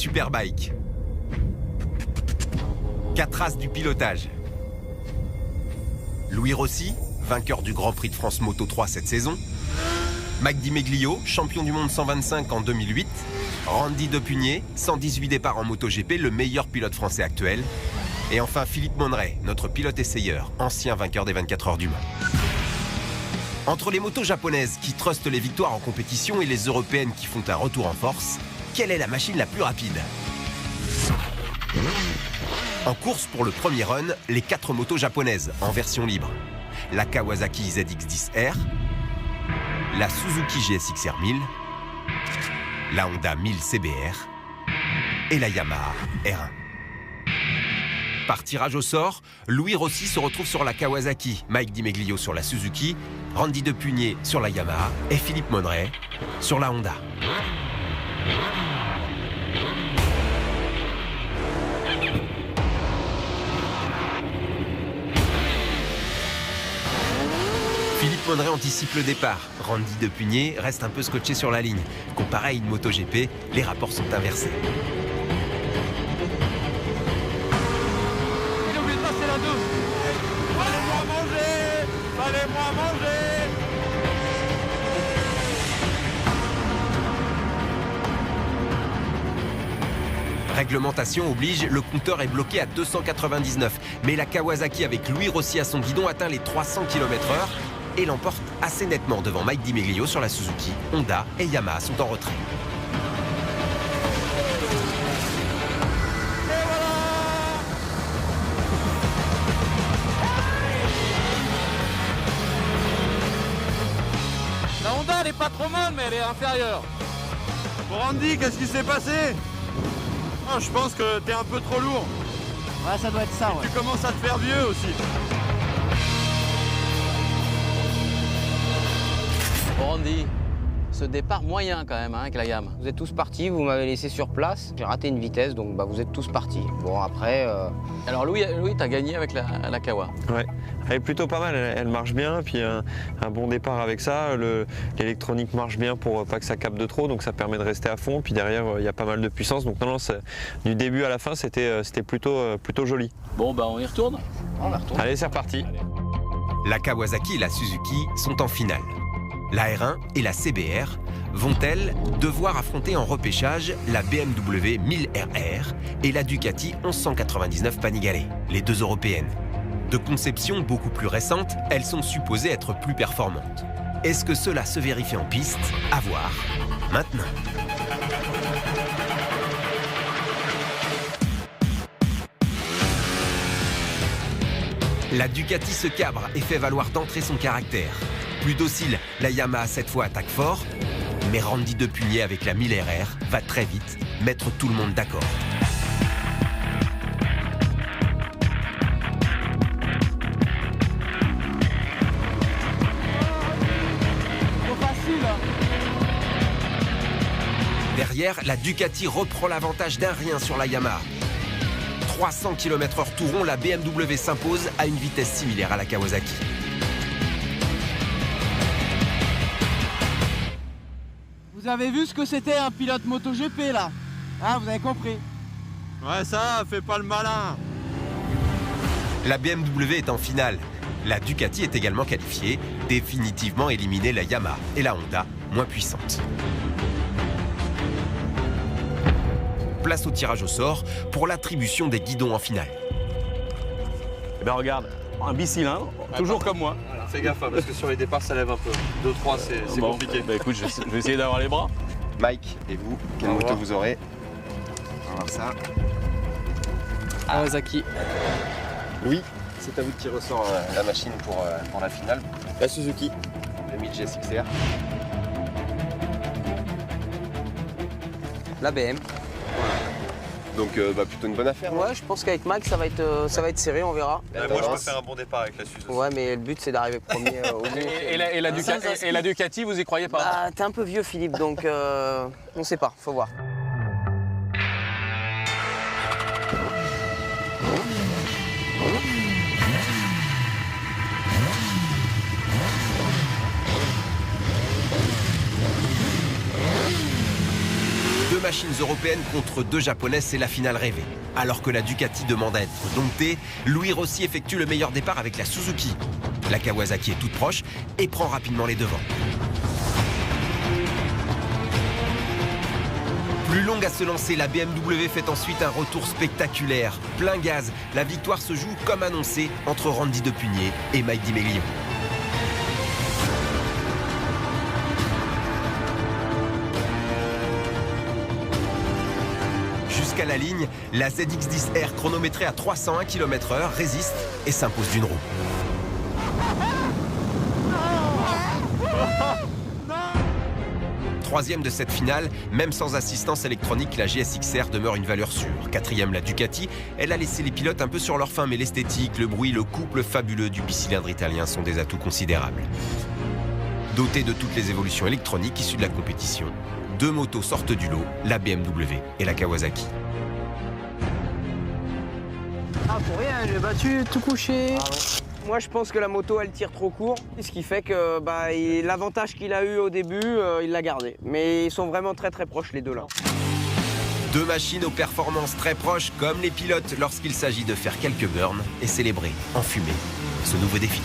Superbike. 4 As du pilotage. Louis Rossi, vainqueur du Grand Prix de France Moto 3 cette saison. Mike Di Meglio, champion du monde 125 en 2008. Randy Depugné, 118 départs en MotoGP, le meilleur pilote français actuel. Et enfin Philippe Monneray, notre pilote essayeur, ancien vainqueur des 24 heures du Mans. Entre les motos japonaises qui trustent les victoires en compétition et les européennes qui font un retour en force, quelle est la machine la plus rapide? En course pour le premier run, les 4 motos japonaises en version libre. La Kawasaki ZX-10R, la Suzuki GSX-R 1000, la Honda 1000 CBR et la Yamaha R1. Par tirage au sort, Louis Rossi se retrouve sur la Kawasaki, Mike Di Meglio sur la Suzuki, Randy Depugné sur la Yamaha et Philippe Monneray sur la Honda. Philippe Monneray anticipe le départ. Randy Depugné reste un peu scotché sur la ligne. Comparé à une MotoGP, les rapports sont inversés. Il a oublié de passer la 2. Fallait-moi manger. Fallait-moi manger. Réglementation oblige, le compteur est bloqué à 299. Mais la Kawasaki avec Louis Rossi à son guidon atteint les 300 km/h et l'emporte assez nettement devant Mike Di Meglio sur la Suzuki. Honda et Yamaha sont en retrait. Et voilà. La Honda, elle est pas trop mal, mais elle est inférieure. Bon, Randy, qu'est-ce qui s'est passé? Oh, je pense que t'es un peu trop lourd. Ouais, ça doit être ça, ouais. Tu commences à te faire vieux aussi. Bon, Randy, ce départ moyen quand même avec la gamme. Vous êtes tous partis, vous m'avez laissé sur place. J'ai raté une vitesse, donc vous êtes tous partis. Bon, après... Alors Louis t'as gagné avec la Kawa. Ouais, elle est plutôt pas mal, elle marche bien, puis un bon départ avec ça, l'électronique marche bien pour pas que ça capte de trop, donc ça permet de rester à fond, puis derrière il y a pas mal de puissance, donc non, du début à la fin c'était plutôt joli. Bon, bah on y retourne. On y retourne. Allez, c'est reparti. La Kawasaki et la Suzuki sont en finale. La R1 et la CBR vont-elles devoir affronter en repêchage la BMW 1000RR et la Ducati 1199 Panigale, les deux européennes? De conception beaucoup plus récente, elles sont supposées être plus performantes. Est-ce que cela se vérifie en piste? À voir maintenant. La Ducati se cabre et fait valoir d'entrée son caractère. Plus docile, la Yamaha cette fois attaque fort, mais Randy Depugné avec la 1000RR va très vite mettre tout le monde d'accord. Trop facile, hein. Derrière, la Ducati reprend l'avantage d'un rien sur la Yamaha. 300 km/h tout rond, la BMW s'impose à une vitesse similaire à la Kawasaki. Vous avez vu ce que c'était un pilote MotoGP là? Hein, vous avez compris? Ouais, ça, fais pas le malin. La BMW est en finale. La Ducati est également qualifiée, définitivement éliminée la Yamaha et la Honda, moins puissantes. Place au tirage au sort pour l'attribution des guidons en finale. Eh ben regarde, un bicylindre, toujours comme moi. Fais gaffe, hein, parce que sur les départs, ça lève un peu. 2-3, c'est Bon, compliqué. Bah écoute, je vais essayer d'avoir les bras. Mike, et vous, quelle moto vous aurez? On va voir ça. Kawasaki. Oui, c'est à vous de tirer au sort la machine pour la finale. La Suzuki, le 1000 GSX-R. La BM. Donc plutôt une bonne affaire. Ouais, je pense qu'avec Mike, ça va être serré, on verra. Moi, je peux faire un bon départ avec la Suzuki. Ouais, mais le but, c'est d'arriver premier au bout. Et la Ducati, vous y croyez pas? Bah, t'es un peu vieux, Philippe, donc on sait pas, faut voir. Deux machines européennes contre 2 japonaises, c'est la finale rêvée. Alors que la Ducati demande à être domptée, Louis Rossi effectue le meilleur départ avec la Suzuki. La Kawasaki est toute proche et prend rapidement les devants. Plus longue à se lancer, la BMW fait ensuite un retour spectaculaire. Plein gaz, la victoire se joue comme annoncé entre Randy Depugné et Mike Di Meglio. Jusqu'à la ligne, la ZX10R chronométrée à 301 km/h résiste et s'impose d'une roue. Troisième de cette finale, même sans assistance électronique, la GSX-R demeure une valeur sûre. Quatrième, la Ducati, elle a laissé les pilotes un peu sur leur faim, mais l'esthétique, le bruit, le couple fabuleux du bicylindre italien sont des atouts considérables. Dotés de toutes les évolutions électroniques issues de la compétition, 2 motos sortent du lot, la BMW et la Kawasaki. Ah, pour rien, j'ai battu tout couché. Moi, je pense que la moto, elle tire trop court, ce qui fait que l'avantage qu'il a eu au début, il l'a gardé. Mais ils sont vraiment très proches, les deux là. 2 machines aux performances très proches, comme les pilotes lorsqu'il s'agit de faire quelques burns et célébrer en fumée ce nouveau défi.